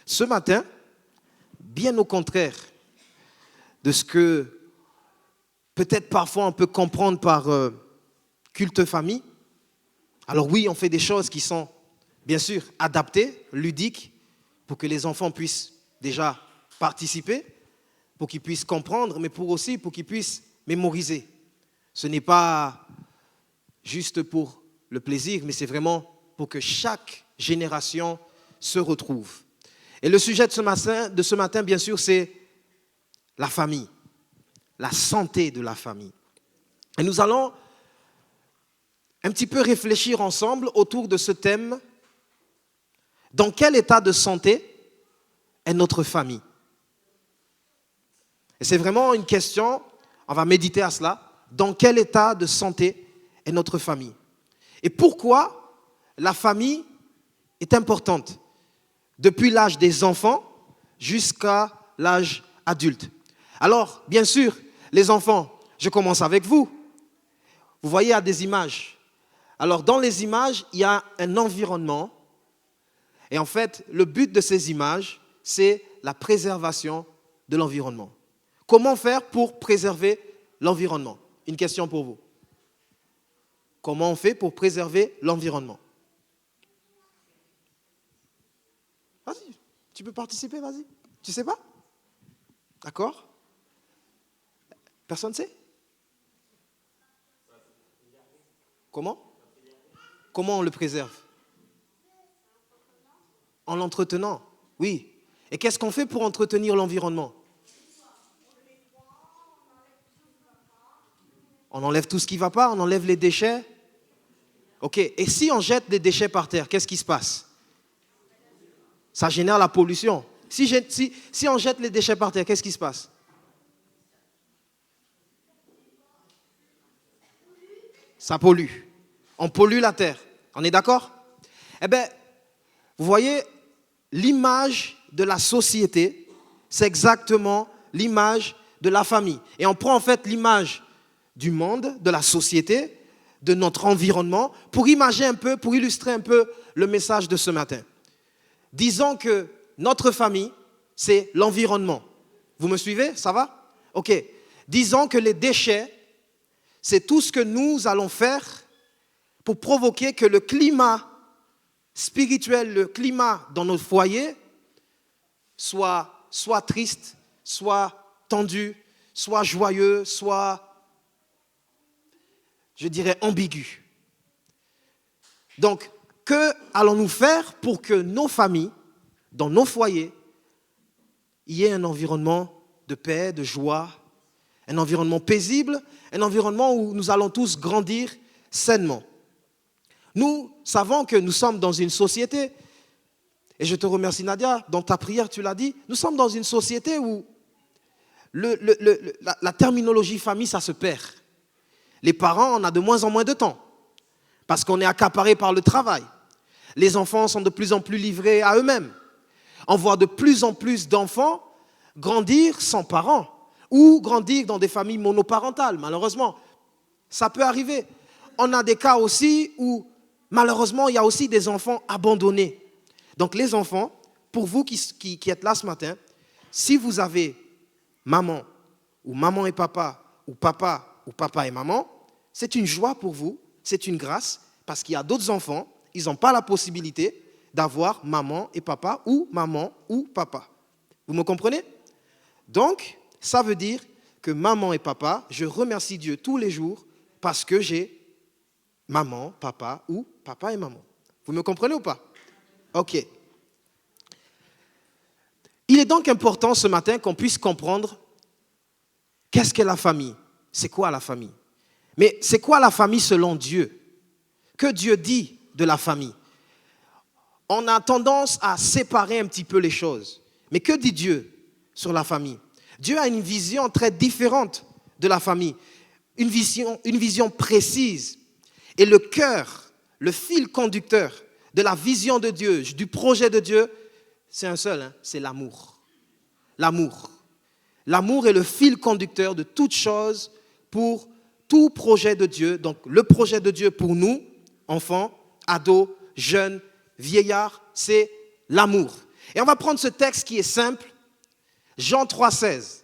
Ce matin, bien au contraire de ce que peut-être parfois on peut comprendre par culte famille, alors oui, on fait des choses qui sont bien sûr adaptées, ludiques, pour que les enfants puissent déjà participer, pour qu'ils puissent comprendre, mais pour qu'ils puissent mémoriser. Ce n'est pas juste pour le plaisir, mais c'est vraiment pour que chaque génération se retrouve. Et le sujet de ce matin, bien sûr, c'est la famille, la santé de la famille. Et nous allons un petit peu réfléchir ensemble autour de ce thème. Dans quel état de santé est notre famille? Et c'est vraiment une question, on va méditer à cela. Dans quel état de santé est notre famille? Et pourquoi la famille est importante depuis l'âge des enfants jusqu'à l'âge adulte? Alors, bien sûr, les enfants, je commence avec vous. Vous voyez, il y a des images. Alors, dans les images, il y a un environnement. Et en fait, le but de ces images, c'est la préservation de l'environnement. Comment faire pour préserver l'environnement? Une question pour vous. Comment on fait pour préserver l'environnement? Vas-y, tu peux participer, vas-y. Tu sais pas? D'accord? Personne ne sait? Comment? Comment on le préserve? En l'entretenant, oui. Et qu'est-ce qu'on fait pour entretenir l'environnement? On enlève tout ce qui ne va pas, on enlève les déchets. Ok, et si on jette des déchets par terre, qu'est-ce qui se passe? Ça génère la pollution. Si on jette les déchets par terre, qu'est-ce qui se passe? Ça pollue. On pollue la terre. On est d'accord? Eh bien, vous voyez, l'image de la société, c'est exactement l'image de la famille. Et on prend en fait l'image du monde, de la société, de notre environnement, pour imaginer un peu, pour illustrer un peu le message de ce matin. Disons que notre famille, c'est l'environnement. Vous me suivez? Ça va? Ok. Disons que les déchets, c'est tout ce que nous allons faire pour provoquer que le climat spirituel, le climat dans notre foyer soit triste, soit tendu, soit joyeux, soit, je dirais, ambigu. Donc, que allons-nous faire pour que nos familles, dans nos foyers, il y ait un environnement de paix, de joie, un environnement paisible, un environnement où nous allons tous grandir sainement. Nous savons que nous sommes dans une société, et je te remercie Nadia, dans ta prière tu l'as dit, nous sommes dans une société où la terminologie famille, ça se perd. Les parents, on a de moins en moins de temps, parce qu'on est accaparé par le travail. Les enfants sont de plus en plus livrés à eux-mêmes. On voit de plus en plus d'enfants grandir sans parents, ou grandir dans des familles monoparentales, malheureusement. Ça peut arriver. On a des cas aussi où, malheureusement, il y a aussi des enfants abandonnés. Donc les enfants, pour vous qui êtes là ce matin, si vous avez maman et papa, ou papa et maman, c'est une joie pour vous, c'est une grâce, parce qu'il y a d'autres enfants, ils n'ont pas la possibilité d'avoir maman et papa, ou maman ou papa. Vous me comprenez? Donc, ça veut dire que maman et papa, je remercie Dieu tous les jours parce que j'ai maman, papa ou papa et maman. Vous me comprenez ou pas? Ok. Il est donc important ce matin qu'on puisse comprendre qu'est-ce qu'est la famille. C'est quoi la famille? Mais c'est quoi la famille selon Dieu? Que Dieu dit de la famille? On a tendance à séparer un petit peu les choses. Mais que dit Dieu sur la famille? Dieu a une vision très différente de la famille, une vision précise. Et le cœur, le fil conducteur de la vision de Dieu, du projet de Dieu, c'est un seul, c'est l'amour. L'amour. L'amour est le fil conducteur de toute chose pour tout projet de Dieu. Donc le projet de Dieu pour nous, enfants, ados, jeunes, vieillards, c'est l'amour. Et on va prendre ce texte qui est simple, Jean 3,16.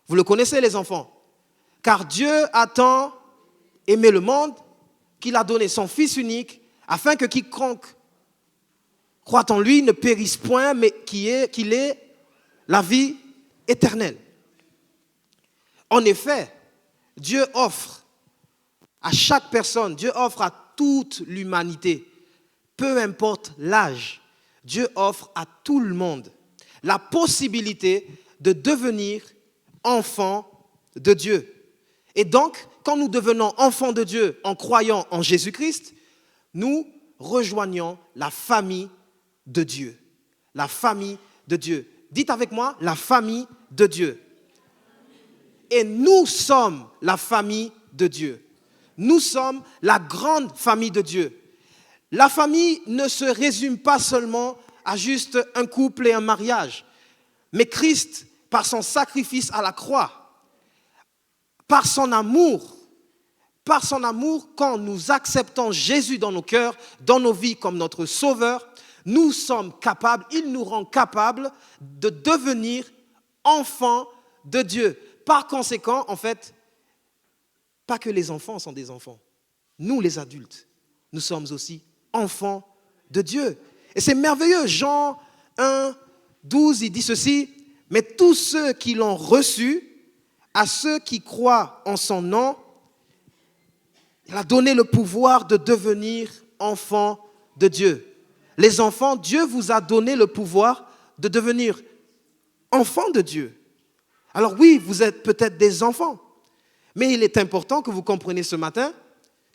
Vous le connaissez les enfants. Car Dieu a tant aimé le monde qu'il a donné son Fils unique afin que quiconque croit en lui ne périsse point, mais qu'il ait la vie éternelle. En effet, Dieu offre à chaque personne, Dieu offre à toute l'humanité, peu importe l'âge, Dieu offre à tout le monde la possibilité de devenir enfant de Dieu. Et donc, quand nous devenons enfants de Dieu en croyant en Jésus-Christ, nous rejoignons la famille de Dieu. La famille de Dieu. Dites avec moi, la famille de Dieu. Et nous sommes la famille de Dieu. Nous sommes la grande famille de Dieu. La famille ne se résume pas seulement à juste un couple et un mariage. Mais Christ, par son sacrifice à la croix, par son amour, quand nous acceptons Jésus dans nos cœurs, dans nos vies comme notre sauveur, nous sommes capables, il nous rend capables de devenir enfants de Dieu. Par conséquent, en fait, pas que les enfants sont des enfants. Nous, les adultes, nous sommes aussi enfants de Dieu. Et c'est merveilleux. Jean 1, 12, il dit ceci. Mais tous ceux qui l'ont reçu, à ceux qui croient en son nom, il a donné le pouvoir de devenir enfants de Dieu. Les enfants, Dieu vous a donné le pouvoir de devenir enfants de Dieu. Alors oui, vous êtes peut-être des enfants, mais il est important que vous compreniez ce matin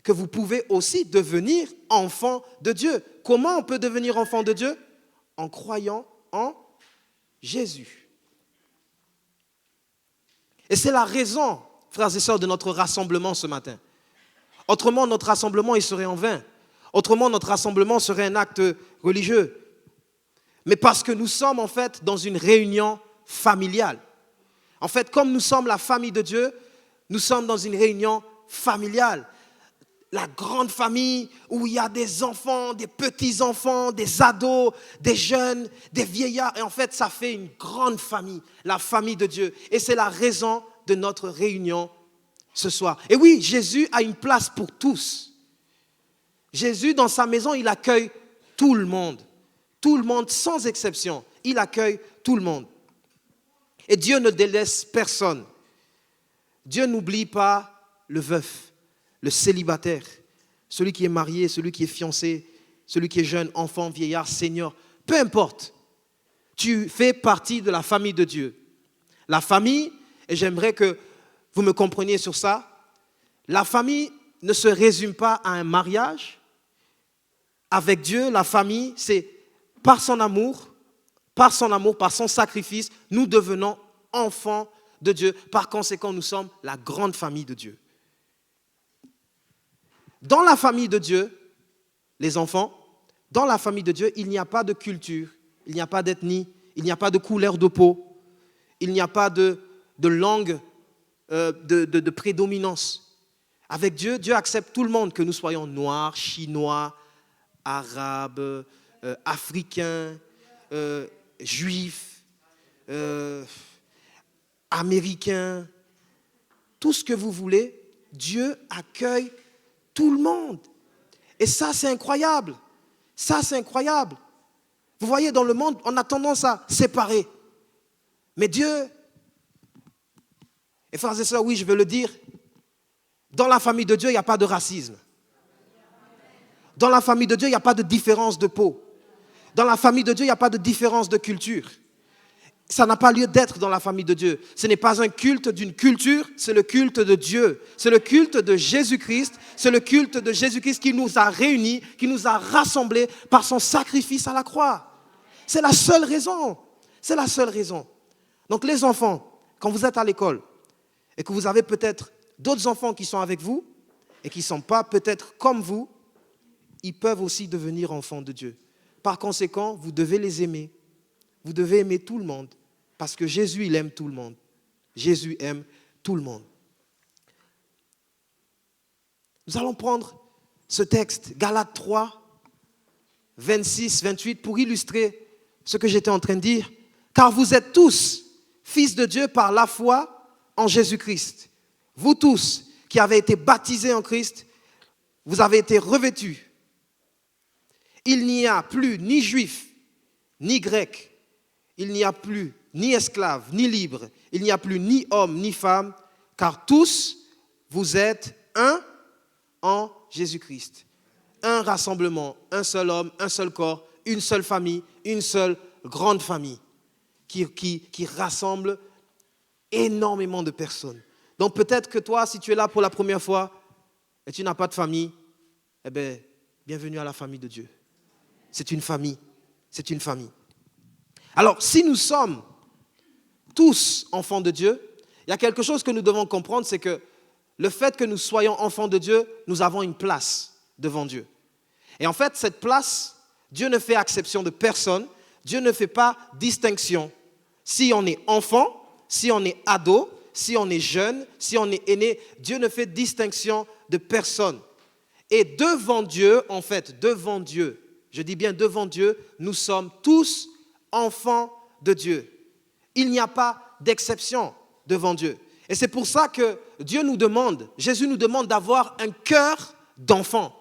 que vous pouvez aussi devenir enfants de Dieu. Comment on peut devenir enfant de Dieu? En croyant en Jésus. Et c'est la raison, frères et sœurs, de notre rassemblement ce matin. Autrement, notre rassemblement, il serait en vain. Autrement, notre rassemblement serait un acte religieux. Mais parce que nous sommes en fait dans une réunion familiale. En fait, comme nous sommes la famille de Dieu, nous sommes dans une réunion familiale. La grande famille où il y a des enfants, des petits-enfants, des ados, des jeunes, des vieillards. Et en fait, ça fait une grande famille, la famille de Dieu. Et c'est la raison de notre réunion ce soir. Et oui, Jésus a une place pour tous. Jésus, dans sa maison, il accueille tout le monde. Tout le monde, sans exception. Il accueille tout le monde. Et Dieu ne délaisse personne. Dieu n'oublie pas le veuf, le célibataire, celui qui est marié, celui qui est fiancé, celui qui est jeune, enfant, vieillard, senior. Peu importe. Tu fais partie de la famille de Dieu. La famille, et j'aimerais que vous me compreniez sur ça, la famille ne se résume pas à un mariage. Avec Dieu, la famille, c'est par son amour, par son sacrifice, nous devenons enfants de Dieu. Par conséquent, nous sommes la grande famille de Dieu. Dans la famille de Dieu, les enfants, dans la famille de Dieu, il n'y a pas de culture, il n'y a pas d'ethnie, il n'y a pas de couleur de peau, il n'y a pas de langue, de prédominance. Avec Dieu, Dieu accepte tout le monde, que nous soyons noirs, chinois, arabes, africains, juifs, américains, tout ce que vous voulez, Dieu accueille tout le monde. Et ça, c'est incroyable. Ça, c'est incroyable. Vous voyez, dans le monde, on a tendance à séparer. Mais Dieu, et frères et sœurs, oui, je veux le dire, dans la famille de Dieu, il n'y a pas de racisme. Dans la famille de Dieu, il n'y a pas de différence de peau. Dans la famille de Dieu, il n'y a pas de différence de culture. Ça n'a pas lieu d'être dans la famille de Dieu. Ce n'est pas un culte d'une culture, c'est le culte de Dieu. C'est le culte de Jésus-Christ. C'est le culte de Jésus-Christ qui nous a réunis, qui nous a rassemblés par son sacrifice à la croix. C'est la seule raison. C'est la seule raison. Donc les enfants, quand vous êtes à l'école et que vous avez peut-être d'autres enfants qui sont avec vous et qui ne sont pas peut-être comme vous, ils peuvent aussi devenir enfants de Dieu. Par conséquent, vous devez les aimer. Vous devez aimer tout le monde. Parce que Jésus, il aime tout le monde. Jésus aime tout le monde. Nous allons prendre ce texte, Galates 3, 26, 28, pour illustrer ce que j'étais en train de dire. Car vous êtes tous fils de Dieu par la foi en Jésus-Christ. Vous tous qui avez été baptisés en Christ, vous avez été revêtus. Il n'y a plus ni juif, ni grec. Il n'y a plus ni esclave, ni libre. Il n'y a plus ni homme, ni femme. Car tous, vous êtes un en Jésus-Christ. Un rassemblement, un seul homme, un seul corps, une seule famille, une seule grande famille qui rassemble énormément de personnes. Donc peut-être que toi, si tu es là pour la première fois et tu n'as pas de famille, eh bien, bienvenue à la famille de Dieu. C'est une famille. C'est une famille. Alors, si nous sommes tous enfants de Dieu, il y a quelque chose que nous devons comprendre, c'est que le fait que nous soyons enfants de Dieu, nous avons une place devant Dieu. Et en fait, cette place, Dieu ne fait exception de personne. Dieu ne fait pas distinction. Si on est enfant, si on est ado, si on est jeune, si on est aîné, Dieu ne fait distinction de personne. Et devant Dieu, en fait, devant Dieu, je dis bien devant Dieu, nous sommes tous enfants de Dieu. Il n'y a pas d'exception devant Dieu. Et c'est pour ça que Dieu nous demande, Jésus nous demande d'avoir un cœur d'enfant,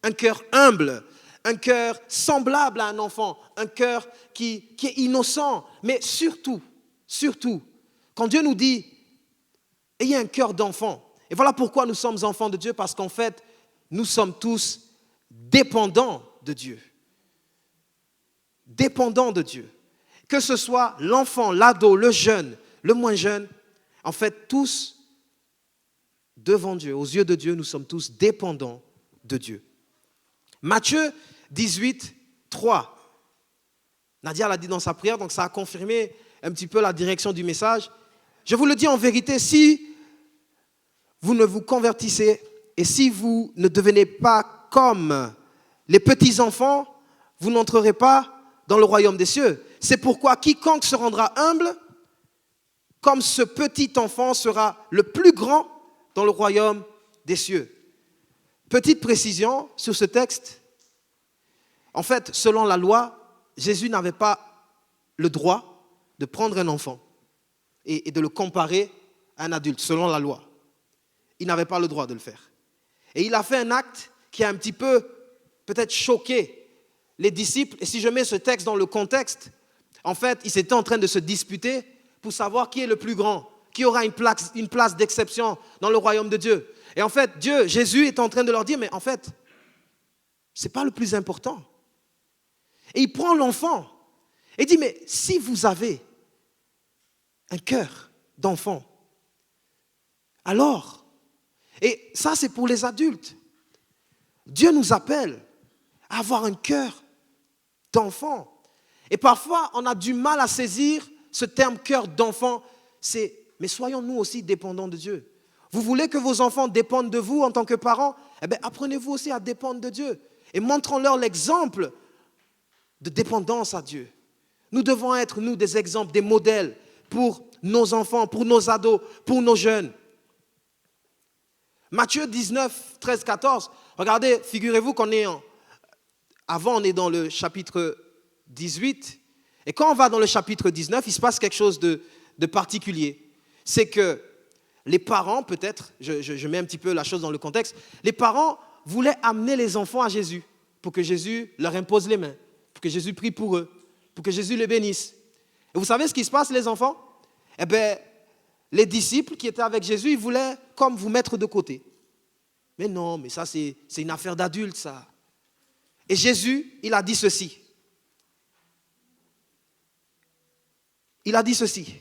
un cœur humble, un cœur semblable à un enfant, un cœur qui est innocent. Mais surtout, quand Dieu nous dit, ayez un cœur d'enfant. Et voilà pourquoi nous sommes enfants de Dieu, parce qu'en fait, nous sommes tous dépendants de Dieu. Dépendants de Dieu. Que ce soit l'enfant, l'ado, le jeune, le moins jeune, en fait, tous, devant Dieu, aux yeux de Dieu, nous sommes tous dépendants de Dieu. Matthieu 18, 3. Nadia l'a dit dans sa prière, donc ça a confirmé un petit peu la direction du message. Je vous le dis en vérité, si vous ne vous convertissez et si vous ne devenez pas comme les petits-enfants, vous n'entrerez pas dans le royaume des cieux. C'est pourquoi quiconque se rendra humble, comme ce petit enfant sera le plus grand dans le royaume des cieux. Petite précision sur ce texte. En fait, selon la loi, Jésus n'avait pas le droit de prendre un enfant et de le comparer à un adulte, selon la loi. Il n'avait pas le droit de le faire. Et il a fait un acte qui a un petit peu, peut-être choqué les disciples. Et si je mets ce texte dans le contexte, en fait, ils étaient en train de se disputer pour savoir qui est le plus grand, qui aura une place d'exception dans le royaume de Dieu. Et en fait, Jésus est en train de leur dire, mais en fait, ce n'est pas le plus important. Et il prend l'enfant et dit, mais si vous avez un cœur d'enfant, alors, et ça c'est pour les adultes, Dieu nous appelle à avoir un cœur d'enfant. Et parfois, on a du mal à saisir ce terme cœur d'enfant. Mais soyons nous aussi dépendants de Dieu. Vous voulez que vos enfants dépendent de vous en tant que parents? Eh bien, apprenez-vous aussi à dépendre de Dieu. Et montrons-leur l'exemple de dépendance à Dieu. Nous devons être, nous, des exemples, des modèles pour nos enfants, pour nos ados, pour nos jeunes. Matthieu 19, 13, 14. Regardez, figurez-vous qu'on est avant, on est dans le chapitre 18. Et quand on va dans le chapitre 19, il se passe quelque chose de particulier. C'est que les parents, peut-être, je mets un petit peu la chose dans le contexte, les parents voulaient amener les enfants à Jésus pour que Jésus leur impose les mains, pour que Jésus prie pour eux, pour que Jésus les bénisse. Et vous savez ce qui se passe, les enfants? Eh bien, les disciples qui étaient avec Jésus, ils voulaient comme vous mettre de côté. Mais non, mais ça c'est une affaire d'adulte, ça. Et Jésus, il a dit ceci. Il a dit ceci.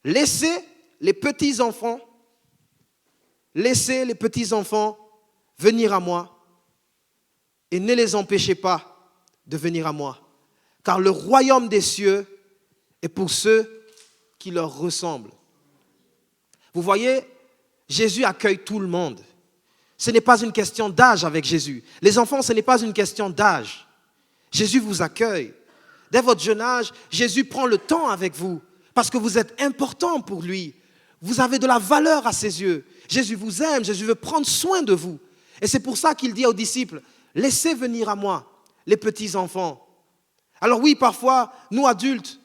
Laissez les petits-enfants venir à moi et ne les empêchez pas de venir à moi. Car le royaume des cieux est pour ceux qui leur ressemblent. Vous voyez, Jésus accueille tout le monde. Ce n'est pas une question d'âge avec Jésus. Les enfants, ce n'est pas une question d'âge. Jésus vous accueille. Dès votre jeune âge, Jésus prend le temps avec vous parce que vous êtes important pour lui. Vous avez de la valeur à ses yeux. Jésus vous aime, Jésus veut prendre soin de vous. Et c'est pour ça qu'il dit aux disciples, laissez venir à moi les petits enfants. Alors oui, parfois, nous adultes,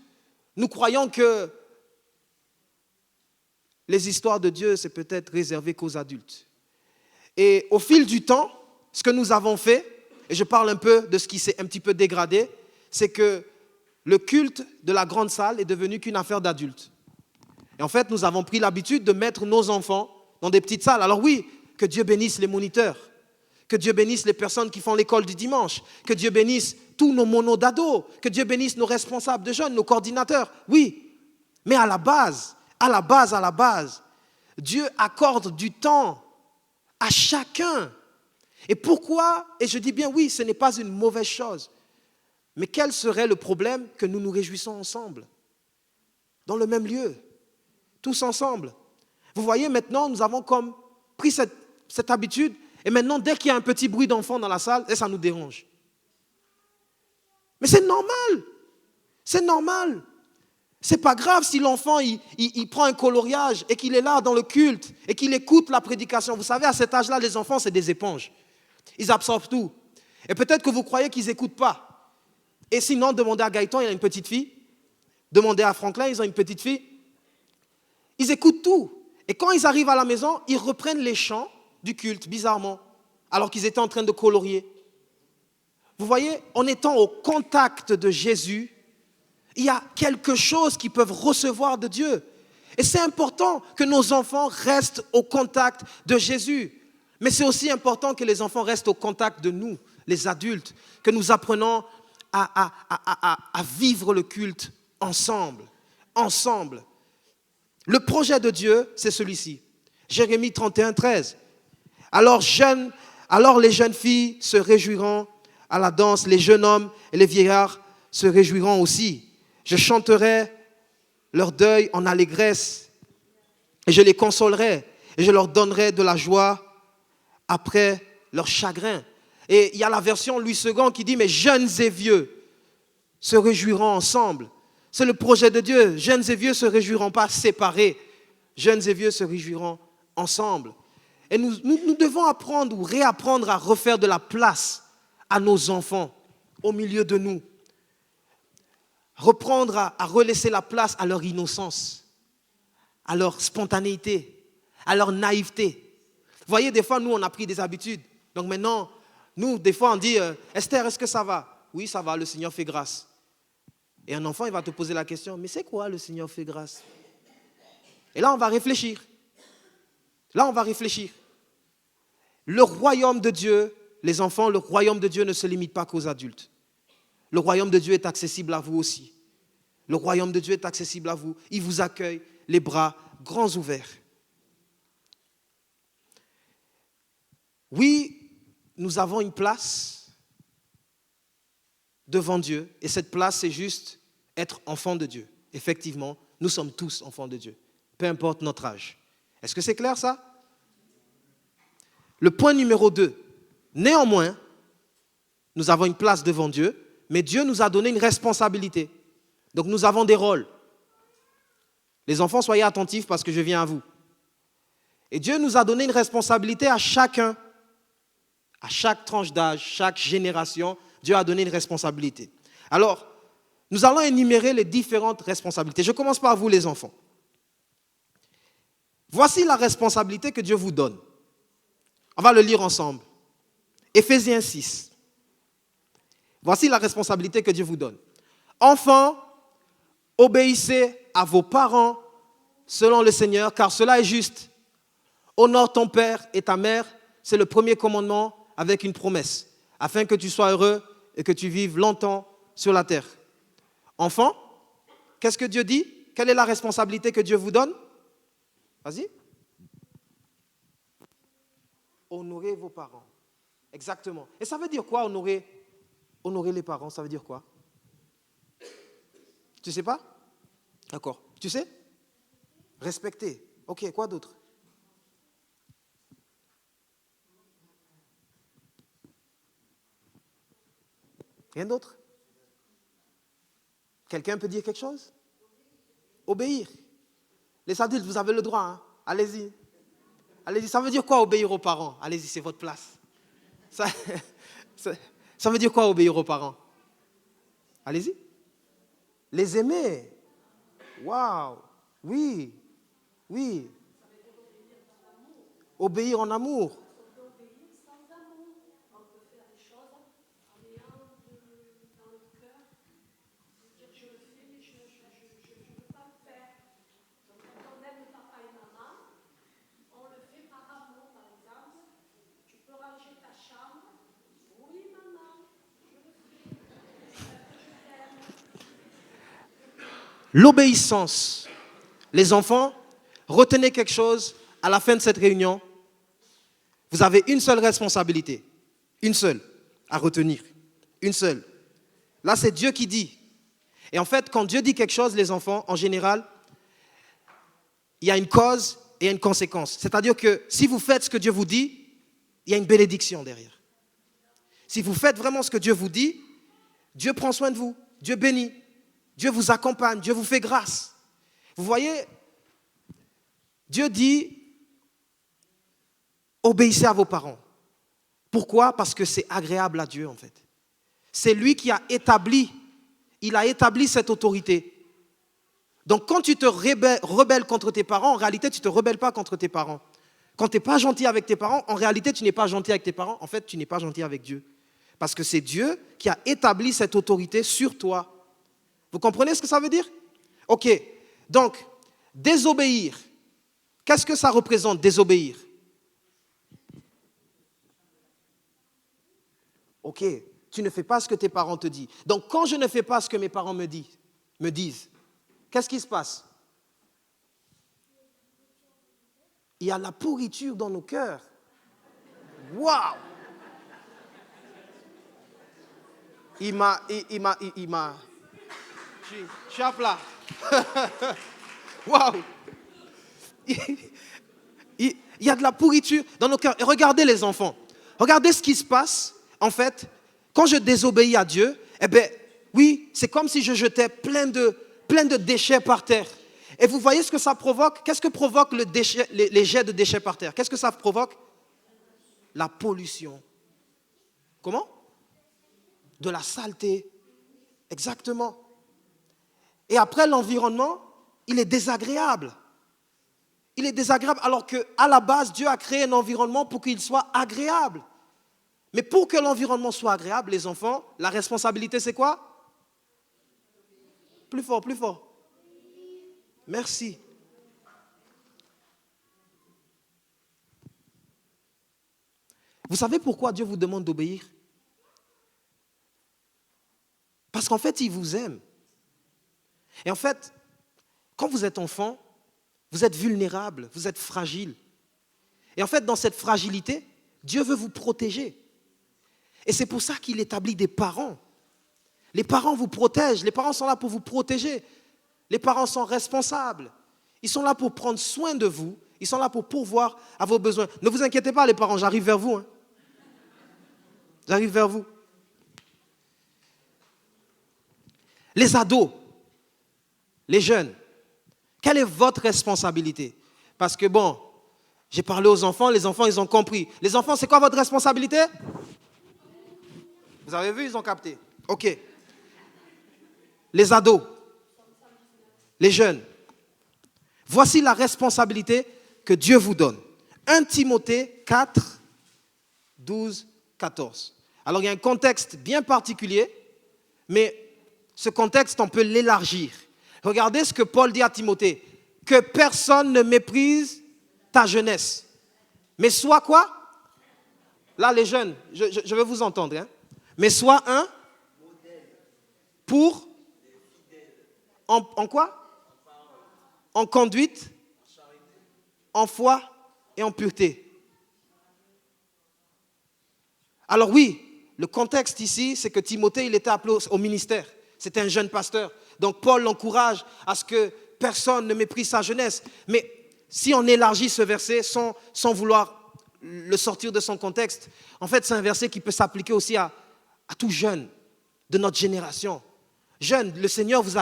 nous croyons que les histoires de Dieu, c'est peut-être réservé qu'aux adultes. Et au fil du temps, ce que nous avons fait, et je parle un peu de ce qui s'est un petit peu dégradé, c'est que le culte de la grande salle est devenu qu'une affaire d'adultes. Et en fait, nous avons pris l'habitude de mettre nos enfants dans des petites salles. Alors oui, que Dieu bénisse les moniteurs, que Dieu bénisse les personnes qui font l'école du dimanche, que Dieu bénisse tous nos monos d'ados, que Dieu bénisse nos responsables de jeunes, nos coordinateurs. Oui, mais à la base, Dieu accorde du temps à chacun. Et pourquoi? Et je dis bien oui, ce n'est pas une mauvaise chose. Mais quel serait le problème que nous nous réjouissons ensemble, dans le même lieu, tous ensemble? Vous voyez, maintenant, nous avons comme pris cette habitude, et maintenant, dès qu'il y a un petit bruit d'enfant dans la salle, et ça nous dérange. Mais c'est normal. C'est normal. C'est pas grave si l'enfant il prend un coloriage et qu'il est là dans le culte et qu'il écoute la prédication. Vous savez, à cet âge-là, les enfants, c'est des éponges. Ils absorbent tout. Et peut-être que vous croyez qu'ils n'écoutent pas. Et sinon, demandez à Gaëtan, il a une petite fille. Demandez à Franklin, ils ont une petite fille. Ils écoutent tout. Et quand ils arrivent à la maison, ils reprennent les chants du culte, bizarrement, alors qu'ils étaient en train de colorier. Vous voyez, en étant au contact de Jésus, il y a quelque chose qu'ils peuvent recevoir de Dieu. Et c'est important que nos enfants restent au contact de Jésus. Mais c'est aussi important que les enfants restent au contact de nous, les adultes, que nous apprenons à vivre le culte ensemble. Ensemble. Le projet de Dieu, c'est celui-ci. Jérémie 31, 13. Alors les jeunes filles se réjouiront à la danse, les jeunes hommes et les vieillards se réjouiront aussi. Je chanterai leur deuil en allégresse et je les consolerai et je leur donnerai de la joie après leur chagrin. Et il y a la version Louis II qui dit, mais jeunes et vieux se réjouiront ensemble. C'est le projet de Dieu. Jeunes et vieux ne se réjouiront pas séparés. Jeunes et vieux se réjouiront ensemble. Et nous devons apprendre ou réapprendre à refaire de la place à nos enfants au milieu de nous. Reprendre à relaisser la place à leur innocence, à leur spontanéité, à leur naïveté. Vous voyez, des fois, nous, on a pris des habitudes. Donc maintenant, nous, des fois, on dit, Esther, est-ce que ça va? Oui, ça va, le Seigneur fait grâce. Et un enfant, il va te poser la question, mais c'est quoi le Seigneur fait grâce? Et là, on va réfléchir. Le royaume de Dieu, les enfants, le royaume de Dieu ne se limite pas qu'aux adultes. Le royaume de Dieu est accessible à vous aussi. Le royaume de Dieu est accessible à vous. Il vous accueille les bras grands ouverts. Oui, nous avons une place devant Dieu. Et cette place, c'est juste être enfant de Dieu. Effectivement, nous sommes tous enfants de Dieu, peu importe notre âge. Est-ce que c'est clair ça? Le point numéro 2. Néanmoins, nous avons une place devant Dieu, mais Dieu nous a donné une responsabilité. Donc nous avons des rôles. Les enfants, soyez attentifs parce que je viens à vous. Et Dieu nous a donné une responsabilité à chacun. À chaque tranche d'âge, chaque génération, Dieu a donné une responsabilité. Alors, nous allons énumérer les différentes responsabilités. Je commence par vous les enfants. Voici la responsabilité que Dieu vous donne. On va le lire ensemble. Éphésiens 6. Voici la responsabilité que Dieu vous donne. Enfants, obéissez à vos parents selon le Seigneur, car cela est juste. Honore ton père et ta mère, c'est le premier commandement avec une promesse, afin que tu sois heureux et que tu vives longtemps sur la terre. Enfants, qu'est-ce que Dieu dit? Quelle est la responsabilité que Dieu vous donne? Vas-y. Honorez vos parents. Exactement. Et ça veut dire quoi, honorer les parents? Ça veut dire quoi? Tu sais pas? D'accord. Tu sais? Respecter. Ok, quoi d'autre? Rien d'autre? Quelqu'un peut dire quelque chose? Obéir. Les adultes, vous avez le droit, hein? Allez-y. Allez-y. Ça veut dire quoi obéir aux parents? Allez-y, c'est votre place. Ça veut dire quoi obéir aux parents? Allez-y. Les aimer. Waouh. Oui. Oui. Obéir en amour. L'obéissance. Les enfants, retenez quelque chose à la fin de cette réunion. Vous avez une seule responsabilité. Une seule à retenir. Une seule. Là, c'est Dieu qui dit. Et en fait, quand Dieu dit quelque chose, les enfants, en général, il y a une cause et une conséquence. C'est-à-dire que si vous faites ce que Dieu vous dit, il y a une bénédiction derrière. Si vous faites vraiment ce que Dieu vous dit, Dieu prend soin de vous. Dieu bénit. Dieu vous accompagne. Dieu vous fait grâce. Vous voyez, Dieu dit, obéissez à vos parents. Pourquoi? Parce que c'est agréable à Dieu, en fait. C'est lui qui a établi, il a établi cette autorité. Donc, quand tu te rebelles contre tes parents, en réalité, tu ne te rebelles pas contre tes parents. Quand tu n'es pas gentil avec tes parents, en réalité, tu n'es pas gentil avec tes parents. En fait, tu n'es pas gentil avec Dieu. Parce que c'est Dieu qui a établi cette autorité sur toi. Vous comprenez ce que ça veut dire? Ok. Donc, désobéir. Qu'est-ce que ça représente, désobéir? Ok. Tu ne fais pas ce que tes parents te disent. Donc, quand je ne fais pas ce que mes parents me disent, qu'est-ce qui se passe? Il y a la pourriture dans nos cœurs. Waouh! Il m'a. Je suis à plat. Waouh! Il y a de la pourriture dans nos cœurs. Et regardez les enfants. Regardez ce qui se passe, en fait, quand je désobéis à Dieu. Eh bien, oui, c'est comme si je jetais plein de déchets par terre. Et vous voyez ce que ça provoque? Qu'est-ce que provoque les jets de déchets par terre? Qu'est-ce que ça provoque? La pollution. Comment? De la saleté. Exactement. Et après, l'environnement, il est désagréable. Il est désagréable alors qu'à la base, Dieu a créé un environnement pour qu'il soit agréable. Mais pour que l'environnement soit agréable, les enfants, la responsabilité, c'est quoi? Plus fort, plus fort. Merci. Vous savez pourquoi Dieu vous demande d'obéir? Parce qu'en fait, il vous aime. Et en fait, quand vous êtes enfant, vous êtes vulnérable, vous êtes fragile. Et en fait, dans cette fragilité, Dieu veut vous protéger. Et c'est pour ça qu'il établit des parents. Les parents vous protègent, les parents sont là pour vous protéger. Les parents sont responsables. Ils sont là pour prendre soin de vous. Ils sont là pour pourvoir à vos besoins. Ne vous inquiétez pas les parents, j'arrive vers vous. J'arrive vers vous. Les ados, les jeunes, quelle est votre responsabilité? Parce que bon, j'ai parlé aux enfants, les enfants ils ont compris. Les enfants, c'est quoi votre responsabilité? Vous avez vu, ils ont capté. Ok. Les ados, les jeunes, voici la responsabilité que Dieu vous donne. 1 Timothée 4, 12, 14. Alors il y a un contexte bien particulier, mais ce contexte, on peut l'élargir. Regardez ce que Paul dit à Timothée. Que personne ne méprise ta jeunesse. Mais sois quoi? Là, les jeunes, je veux vous entendre. Hein? Mais sois un pour... En quoi? En conduite, en foi et en pureté. Alors oui, le contexte ici, c'est que Timothée, il était appelé au ministère. C'était un jeune pasteur. Donc Paul l'encourage à ce que personne ne méprise sa jeunesse. Mais si on élargit ce verset sans vouloir le sortir de son contexte, en fait c'est un verset qui peut s'appliquer aussi à tout jeune de notre génération. Jeune, le Seigneur nous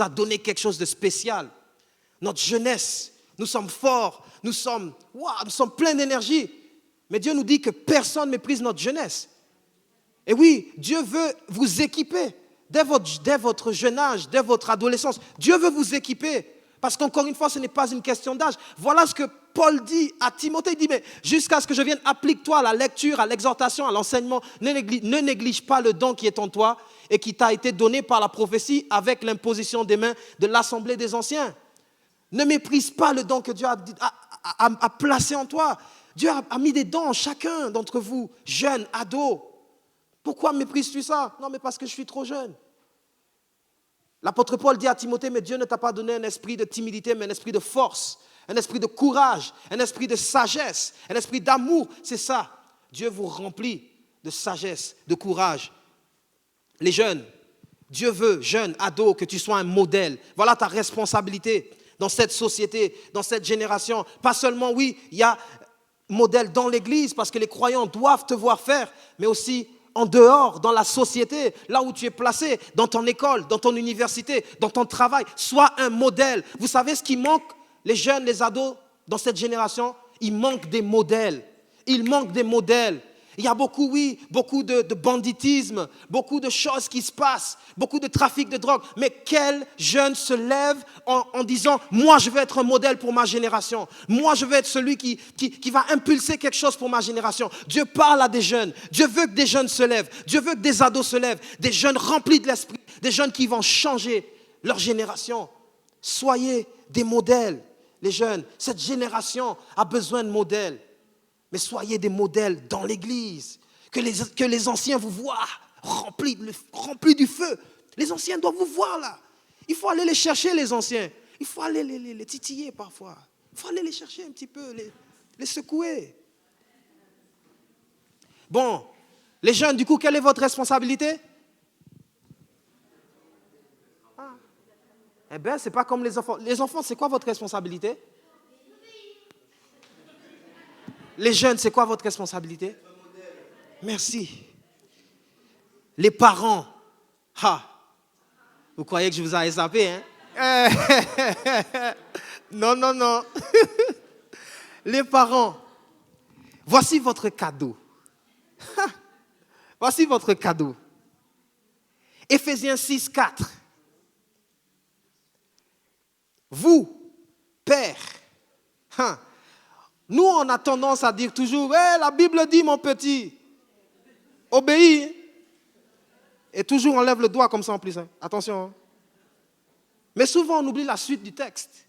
a donné quelque chose de spécial. Notre jeunesse, nous sommes forts, nous sommes pleins d'énergie. Mais Dieu nous dit que personne ne méprise notre jeunesse. Et oui, Dieu veut vous équiper dès votre jeune âge, dès votre adolescence. Dieu veut vous équiper. Parce qu'encore une fois, ce n'est pas une question d'âge. Voilà ce que Paul dit à Timothée. Il dit, mais jusqu'à ce que je vienne, applique-toi à la lecture, à l'exhortation, à l'enseignement. Ne néglige pas le don qui est en toi et qui t'a été donné par la prophétie avec l'imposition des mains de l'assemblée des anciens. Ne méprise pas le don que Dieu a placé en toi. Dieu a mis des dons en chacun d'entre vous, jeunes, ados. Pourquoi méprises-tu ça? Non, mais parce que je suis trop jeune. L'apôtre Paul dit à Timothée, mais Dieu ne t'a pas donné un esprit de timidité, mais un esprit de force, un esprit de courage, un esprit de sagesse, un esprit d'amour. C'est ça. Dieu vous remplit de sagesse, de courage. Les jeunes, Dieu veut, jeunes, ados, que tu sois un modèle. Voilà ta responsabilité dans cette société, dans cette génération. Pas seulement, oui, il y a modèle dans l'église, parce que les croyants doivent te voir faire, mais aussi en dehors, dans la société, là où tu es placé, dans ton école, dans ton université, dans ton travail. Sois un modèle. Vous savez ce qui manque, les jeunes, les ados, dans cette génération? Il manque des modèles. Il manque des modèles. Il y a beaucoup, oui, beaucoup de banditisme, beaucoup de choses qui se passent, beaucoup de trafic de drogue. Mais quel jeune se lève en disant, moi je veux être un modèle pour ma génération. Moi je veux être celui qui va impulser quelque chose pour ma génération. Dieu parle à des jeunes. Dieu veut que des jeunes se lèvent. Dieu veut que des ados se lèvent. Des jeunes remplis de l'esprit. Des jeunes qui vont changer leur génération. Soyez des modèles, les jeunes. Cette génération a besoin de modèles. Mais soyez des modèles dans l'église. Que les anciens vous voient remplis du feu. Les anciens doivent vous voir là. Il faut aller les chercher, les anciens. Il faut aller les titiller parfois. Il faut aller les chercher un petit peu, les secouer. Bon, les jeunes, du coup, quelle est votre responsabilité? Eh bien, ce n'est pas comme les enfants. Les enfants, c'est quoi votre responsabilité? Les jeunes, c'est quoi votre responsabilité? Merci. Les parents, vous croyez que je vous ai zappé, hein? Non, non, non. Les parents, voici votre cadeau. Voici votre cadeau. Éphésiens 6, 4. Vous, pères, nous, on a tendance à dire toujours, la Bible dit, mon petit, obéis. Et toujours, on lève le doigt comme ça en plus. Hein. Attention. Hein. Mais souvent, on oublie la suite du texte.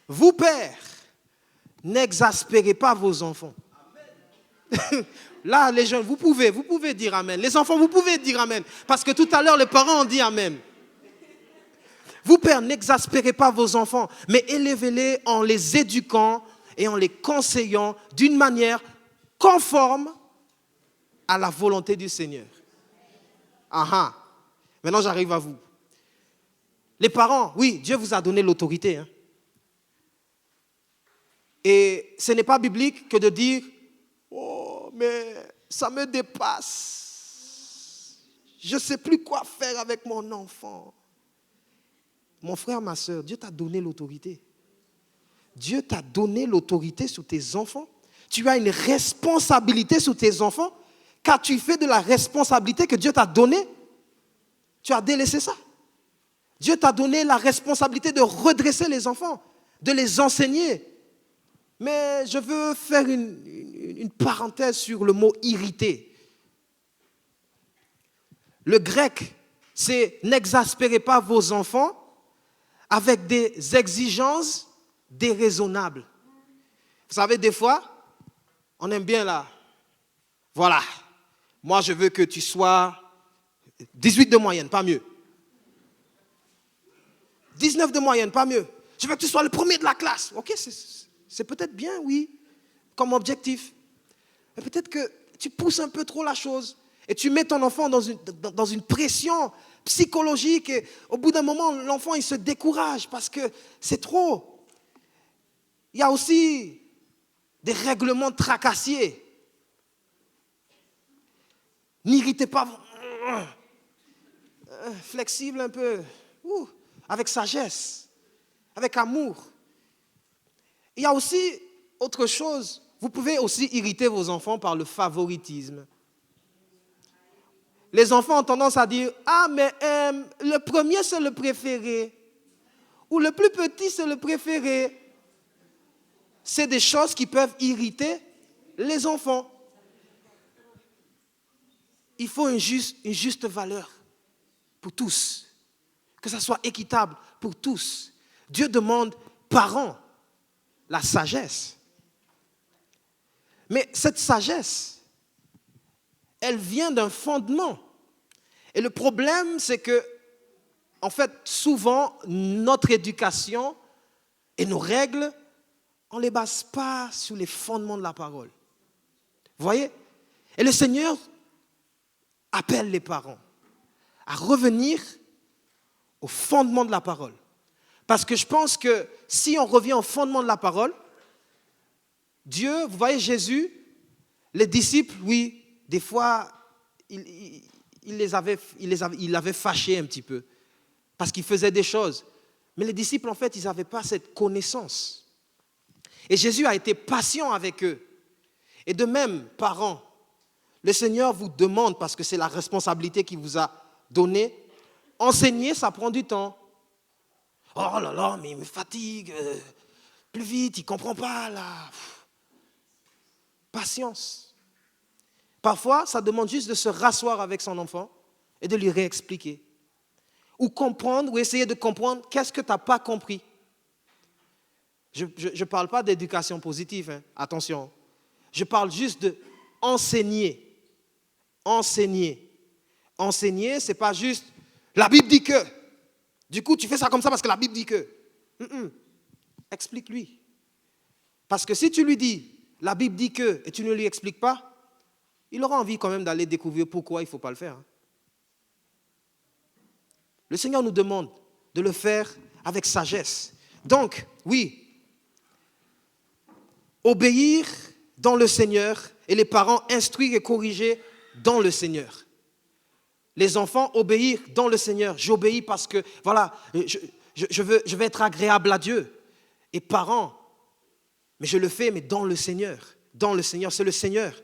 Vous, pères, n'exaspérez pas vos enfants. Là, les jeunes, vous pouvez dire amen. Les enfants, vous pouvez dire amen. Parce que tout à l'heure, les parents ont dit amen. Vous, pères, n'exaspérez pas vos enfants, mais élevez-les en les éduquant et en les conseillant d'une manière conforme à la volonté du Seigneur. Maintenant, j'arrive à vous. Les parents, oui, Dieu vous a donné l'autorité. Hein. Et ce n'est pas biblique que de dire, oh, mais ça me dépasse. Je ne sais plus quoi faire avec mon enfant. Mon frère, ma soeur, Dieu t'a donné l'autorité. Dieu t'a donné l'autorité sur tes enfants. Tu as une responsabilité sur tes enfants. Qu'as-tu fait de la responsabilité que Dieu t'a donnée? Tu as délaissé ça. Dieu t'a donné la responsabilité de redresser les enfants, de les enseigner. Mais je veux faire une parenthèse sur le mot irriter. Le grec, c'est n'exaspérez pas vos enfants avec des exigences déraisonnables. Vous savez, des fois, on aime bien là. Voilà. Moi, je veux que tu sois 18 de moyenne, pas mieux. 19 de moyenne, pas mieux. Je veux que tu sois le premier de la classe. Ok, c'est peut-être bien, oui, comme objectif. Mais peut-être que tu pousses un peu trop la chose et tu mets ton enfant dans une pression psychologique et au bout d'un moment, l'enfant, il se décourage parce que c'est trop. Il y a aussi des règlements tracassiers. N'irritez pas, flexible un peu, avec sagesse, avec amour. Il y a aussi autre chose. Vous pouvez aussi irriter vos enfants par le favoritisme. Les enfants ont tendance à dire, ah mais le premier c'est le préféré. Ou le plus petit c'est le préféré. C'est des choses qui peuvent irriter les enfants. Il faut une juste valeur pour tous. Que ça soit équitable pour tous. Dieu demande, parents, la sagesse. Mais cette sagesse, elle vient d'un fondement. Et le problème, c'est que, en fait, souvent, notre éducation et nos règles, on ne les base pas sur les fondements de la parole. Vous voyez? Et le Seigneur appelle les parents à revenir au fondement de la parole. Parce que je pense que si on revient au fondement de la parole, Dieu, vous voyez Jésus, les disciples, oui, des fois, il les avait fâchés un petit peu, parce qu'ils faisaient des choses. Mais les disciples, en fait, ils n'avaient pas cette connaissance. Et Jésus a été patient avec eux. Et de même, parents, le Seigneur vous demande, parce que c'est la responsabilité qu'il vous a donnée, enseigner, ça prend du temps. Oh là là, mais il me fatigue, plus vite, il ne comprend pas là. Patience. Parfois, ça demande juste de se rasseoir avec son enfant et de lui réexpliquer. Ou comprendre, ou essayer de comprendre qu'est-ce que tu n'as pas compris. Je ne parle pas d'éducation positive, hein, attention. Je parle juste d'enseigner. Enseigner. Enseigner, ce n'est pas juste la Bible dit que. Du coup, tu fais ça comme ça parce que la Bible dit que. Explique-lui. Parce que si tu lui dis la Bible dit que et tu ne lui expliques pas, il aura envie quand même d'aller découvrir pourquoi il ne faut pas le faire. Le Seigneur nous demande de le faire avec sagesse. Donc, oui, obéir dans le Seigneur et les parents instruire et corriger dans le Seigneur. Les enfants obéir dans le Seigneur. J'obéis parce que, voilà, je veux être agréable à Dieu. Et parents, mais je le fais, mais dans le Seigneur. Dans le Seigneur, c'est le Seigneur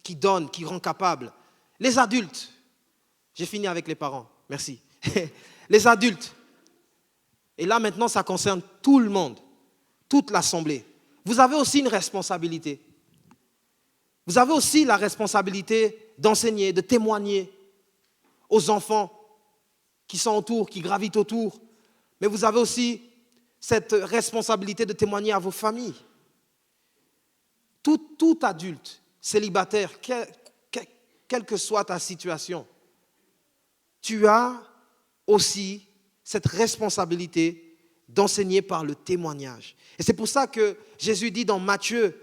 qui donne, qui rend capable. Les adultes, j'ai fini avec les parents, merci. Les adultes, et là maintenant ça concerne tout le monde, toute l'assemblée. Vous avez aussi une responsabilité. Vous avez aussi la responsabilité d'enseigner, de témoigner aux enfants qui sont autour, qui gravitent autour. Mais vous avez aussi cette responsabilité de témoigner à vos familles. Tout adulte, célibataire, quelle que soit ta situation, tu as aussi cette responsabilité d'enseigner par le témoignage. Et c'est pour ça que Jésus dit dans Matthieu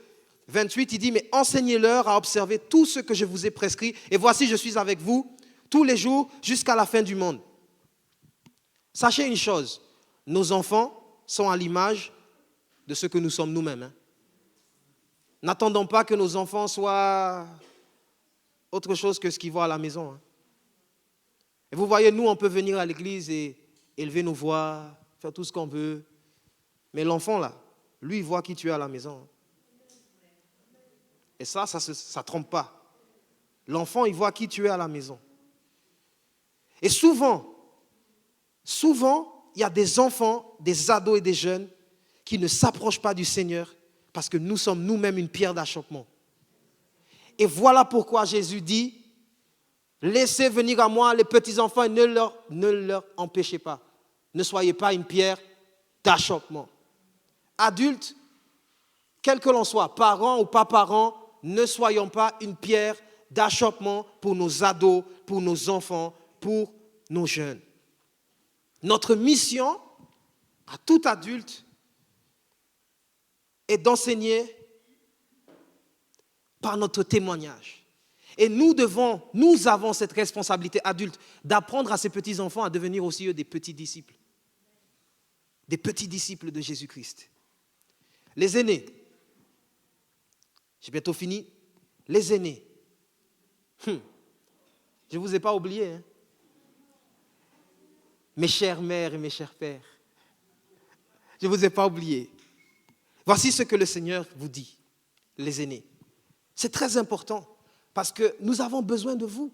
28, il dit, mais enseignez-leur à observer tout ce que je vous ai prescrit, et voici, je suis avec vous tous les jours jusqu'à la fin du monde. Sachez une chose, nos enfants sont à l'image de ce que nous sommes nous-mêmes. N'attendons pas que nos enfants soient autre chose que ce qu'ils voient à la maison. Et vous voyez, nous, on peut venir à l'église et élever nos voix, faire tout ce qu'on veut. Mais l'enfant, là, lui, il voit qui tu es à la maison. Et ça ne trompe pas. L'enfant, il voit qui tu es à la maison. Et souvent, il y a des enfants, des ados et des jeunes qui ne s'approchent pas du Seigneur parce que nous sommes nous-mêmes une pierre d'achoppement. Et voilà pourquoi Jésus dit, laissez venir à moi les petits-enfants et ne leur empêchez pas. Ne soyez pas une pierre d'achoppement. Adultes, quel que l'on soit, parents ou pas parents, ne soyons pas une pierre d'achoppement pour nos ados, pour nos enfants, pour nos jeunes. Notre mission à tout adulte est d'enseigner par notre témoignage. Et nous avons cette responsabilité adulte d'apprendre à ces petits-enfants à devenir aussi eux des petits disciples. Des petits disciples de Jésus-Christ. Les aînés, j'ai bientôt fini, les aînés. Je ne vous ai pas oublié. Mes chères mères et mes chers pères, je ne vous ai pas oublié. Voici ce que le Seigneur vous dit, les aînés. C'est très important parce que nous avons besoin de vous.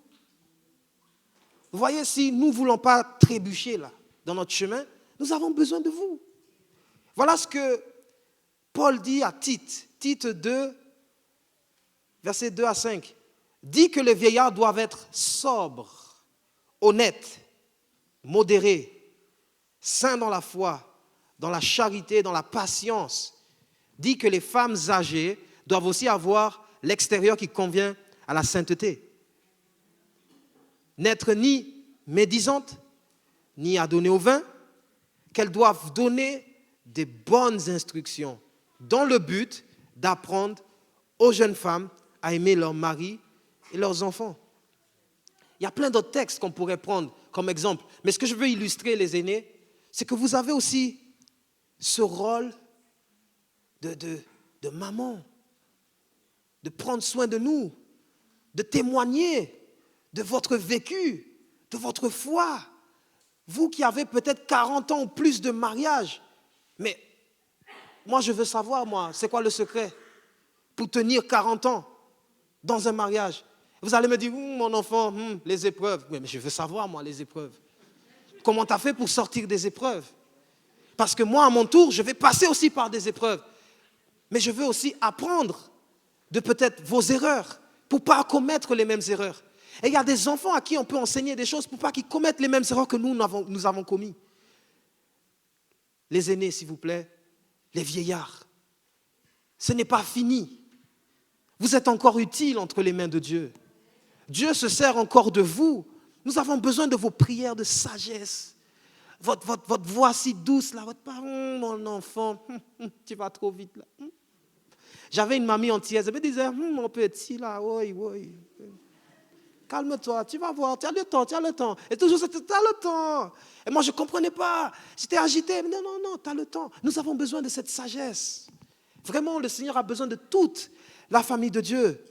Vous voyez, si nous ne voulons pas trébucher là, dans notre chemin, nous avons besoin de vous. Voilà ce que Paul dit à Tite, Tite 2, versets 2 à 5. Dit que les vieillards doivent être sobres, honnêtes, modérés, saints dans la foi, dans la charité, dans la patience. Dit que les femmes âgées doivent aussi avoir l'extérieur qui convient à la sainteté. N'être ni médisantes, ni adonnées au vin, qu'elles doivent donner des bonnes instructions dans le but d'apprendre aux jeunes femmes à aimer leur mari et leurs enfants. Il y a plein d'autres textes qu'on pourrait prendre comme exemple. Mais ce que je veux illustrer, les aînés, c'est que vous avez aussi ce rôle de maman, de prendre soin de nous, de témoigner de votre vécu, de votre foi. Vous qui avez peut-être 40 ans ou plus de mariage, mais moi je veux savoir, c'est quoi le secret pour tenir 40 ans dans un mariage? Vous allez me dire, mon enfant, les épreuves. Oui, mais je veux savoir, les épreuves. Comment tu as fait pour sortir des épreuves? Parce que moi, à mon tour, je vais passer aussi par des épreuves. Mais je veux aussi apprendre de peut-être vos erreurs pour ne pas commettre les mêmes erreurs. Et il y a des enfants à qui on peut enseigner des choses pour ne pas qu'ils commettent les mêmes erreurs que nous avons commis. Les aînés, s'il vous plaît, les vieillards, ce n'est pas fini. Vous êtes encore utiles entre les mains de Dieu. Dieu se sert encore de vous. Nous avons besoin de vos prières de sagesse. Votre voix si douce, là, votre parole, mon enfant, tu vas trop vite là. J'avais une mamie antillaise, elle me disait, mon petit là, oui. Calme-toi, tu vas voir, tu as le temps. Et toujours, tu as le temps. Et moi, je ne comprenais pas. J'étais agité. Mais non, tu as le temps. Nous avons besoin de cette sagesse. Vraiment, le Seigneur a besoin de toute la famille de Dieu.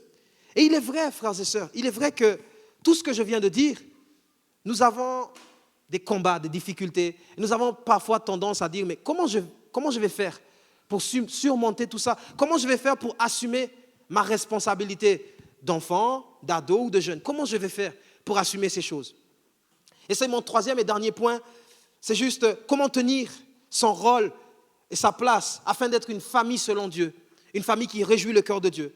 Et il est vrai, frères et sœurs, il est vrai que tout ce que je viens de dire, nous avons des combats, des difficultés. Et nous avons parfois tendance à dire, mais comment je vais faire pour surmonter tout ça? Comment je vais faire pour assumer ma responsabilité d'enfant, d'ado ou de jeune? Comment je vais faire pour assumer ces choses? Et c'est mon troisième et dernier point, c'est juste comment tenir son rôle et sa place afin d'être une famille selon Dieu, une famille qui réjouit le cœur de Dieu.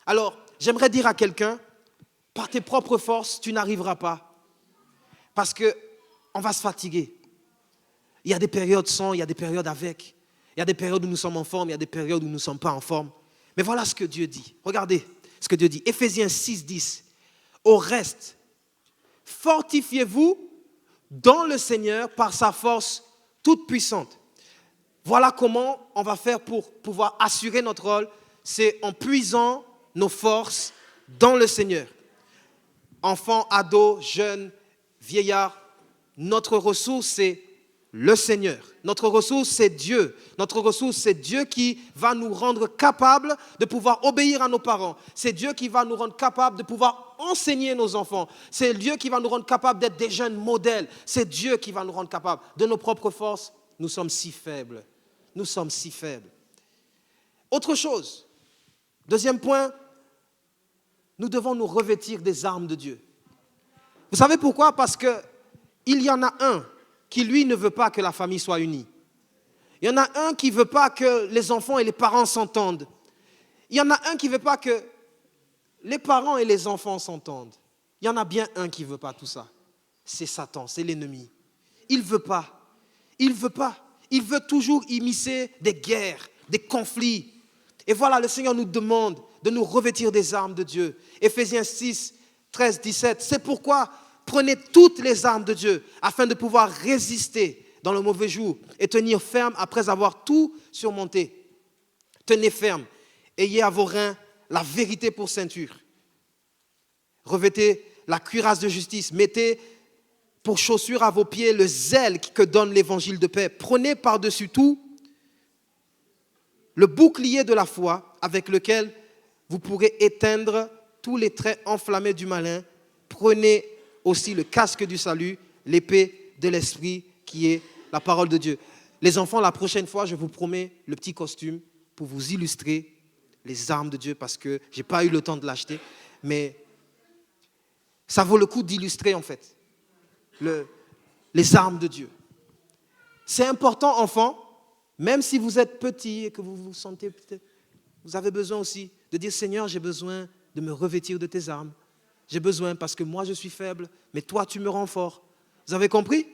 Alors, j'aimerais dire à quelqu'un, par tes propres forces, tu n'arriveras pas. Parce qu'on va se fatiguer. Il y a des périodes sans, il y a des périodes avec. Il y a des périodes où nous sommes en forme, il y a des périodes où nous ne sommes pas en forme. Mais voilà ce que Dieu dit. Regardez ce que Dieu dit. Éphésiens 6, 10. Au reste, fortifiez-vous dans le Seigneur par sa force toute puissante. Voilà comment on va faire pour pouvoir assurer notre rôle. C'est en puisant nos forces dans le Seigneur. Enfants, ados, jeunes, vieillards, notre ressource, c'est le Seigneur. Notre ressource, c'est Dieu. Notre ressource, c'est Dieu qui va nous rendre capables de pouvoir obéir à nos parents. C'est Dieu qui va nous rendre capables de pouvoir enseigner nos enfants. C'est Dieu qui va nous rendre capables d'être des jeunes modèles. C'est Dieu qui va nous rendre capables. De nos propres forces, nous sommes si faibles. Nous sommes si faibles. Autre chose, deuxième point, nous devons nous revêtir des armes de Dieu. Vous savez pourquoi? Parce qu'il y en a un qui, lui, ne veut pas que la famille soit unie. Il y en a un qui ne veut pas que les enfants et les parents s'entendent. Il y en a un qui ne veut pas que les parents et les enfants s'entendent. Il y en a bien un qui ne veut pas tout ça. C'est Satan, c'est l'ennemi. Il ne veut pas. Il ne veut pas. Il veut toujours immiscer des guerres, des conflits. Et voilà, le Seigneur nous demande de nous revêtir des armes de Dieu. Éphésiens 6, 13, 17. C'est pourquoi prenez toutes les armes de Dieu afin de pouvoir résister dans le mauvais jour et tenir ferme après avoir tout surmonté. Tenez ferme. Ayez à vos reins la vérité pour ceinture. Revêtez la cuirasse de justice. Mettez pour chaussure à vos pieds le zèle que donne l'évangile de paix. Prenez par-dessus tout le bouclier de la foi avec lequel vous pourrez éteindre tous les traits enflammés du malin. Prenez aussi le casque du salut, l'épée de l'esprit qui est la parole de Dieu. Les enfants, la prochaine fois, je vous promets le petit costume pour vous illustrer les armes de Dieu parce que je n'ai pas eu le temps de l'acheter. Mais Ça vaut le coup d'illustrer en fait les armes de Dieu. C'est important, enfants, même si vous êtes petit et que vous vous sentez peut-être, vous avez besoin aussi de dire, Seigneur, j'ai besoin de me revêtir de tes armes. J'ai besoin parce que moi je suis faible, mais toi tu me rends fort. Vous avez compris?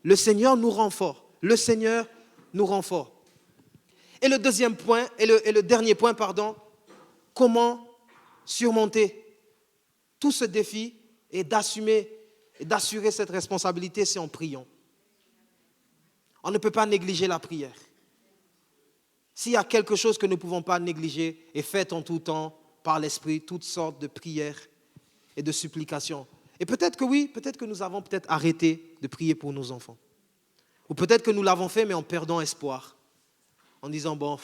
Le Seigneur nous rend fort. Le Seigneur nous rend fort. Et le deuxième point, et le dernier point, comment surmonter tout ce défi et d'assurer cette responsabilité, c'est en priant. On ne peut pas négliger la prière. S'il y a quelque chose que nous ne pouvons pas négliger, et faites en tout temps, par l'Esprit, toutes sortes de prières et de supplications. Et peut-être que oui, peut-être que nous avons peut-être arrêté de prier pour nos enfants. Ou peut-être que nous l'avons fait, mais en perdant espoir. En disant, bon,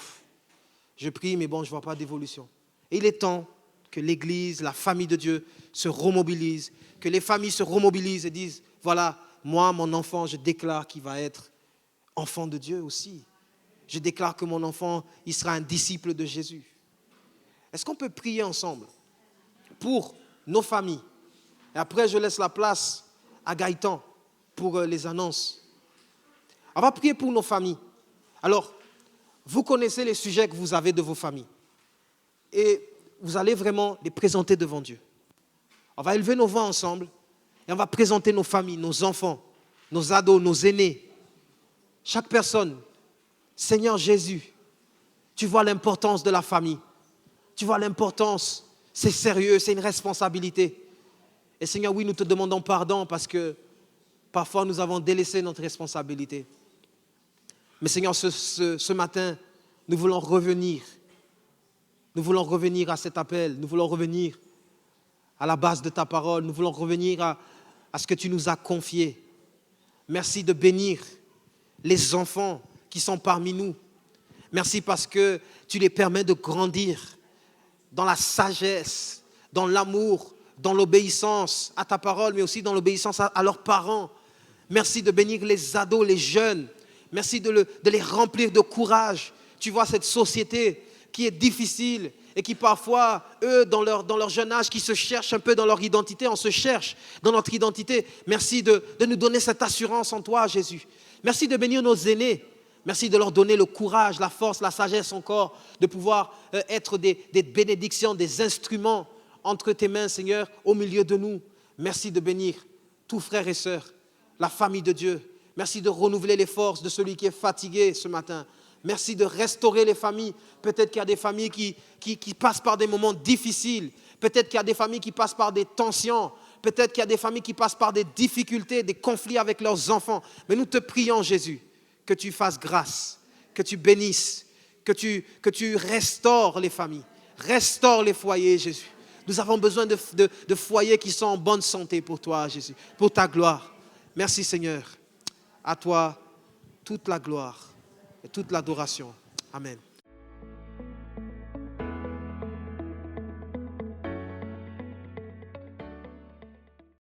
je prie, mais bon, je ne vois pas d'évolution. Et il est temps que l'Église, la famille de Dieu se remobilise, que les familles se remobilisent et disent, voilà, moi, mon enfant, je déclare qu'il va être enfant de Dieu aussi. Je déclare que mon enfant, il sera un disciple de Jésus. Est-ce qu'on peut prier ensemble pour nos familles? Et après, je laisse la place à Gaëtan pour les annonces. On va prier pour nos familles. Alors, vous connaissez les sujets que vous avez de vos familles. Et vous allez vraiment les présenter devant Dieu. On va élever nos voix ensemble et on va présenter nos familles, nos enfants, nos ados, nos aînés. Chaque personne. Seigneur Jésus, tu vois l'importance de la famille. Tu vois l'importance. C'est sérieux, c'est une responsabilité. Et Seigneur, oui, nous te demandons pardon parce que parfois nous avons délaissé notre responsabilité. Mais Seigneur, ce matin, nous voulons revenir. Nous voulons revenir à cet appel. Nous voulons revenir à la base de ta parole. Nous voulons revenir à ce que tu nous as confié. Merci de bénir les enfants qui sont parmi nous. Merci parce que tu les permets de grandir dans la sagesse, dans l'amour, dans l'obéissance à ta parole, mais aussi dans l'obéissance à leurs parents. Merci de bénir les ados, les jeunes. Merci de les remplir de courage. Tu vois cette société qui est difficile et qui parfois, eux, dans leur jeune âge, qui se cherchent un peu dans leur identité, on se cherche dans notre identité. Merci de nous donner cette assurance en toi, Jésus. Merci de bénir nos aînés. Merci de leur donner le courage, la force, la sagesse encore, de pouvoir être des bénédictions, des instruments entre tes mains, Seigneur, au milieu de nous. Merci de bénir tous frères et sœurs, la famille de Dieu. Merci de renouveler les forces de celui qui est fatigué ce matin. Merci de restaurer les familles. Peut-être qu'il y a des familles qui passent par des moments difficiles. Peut-être qu'il y a des familles qui passent par des tensions. Peut-être qu'il y a des familles qui passent par des difficultés, des conflits avec leurs enfants. Mais nous te prions, Jésus, que tu fasses grâce, que tu bénisses, que tu restaures les familles. Restaure les foyers, Jésus. Nous avons besoin de foyers qui sont en bonne santé pour toi, Jésus, pour ta gloire. Merci, Seigneur. À toi, toute la gloire et toute l'adoration. Amen.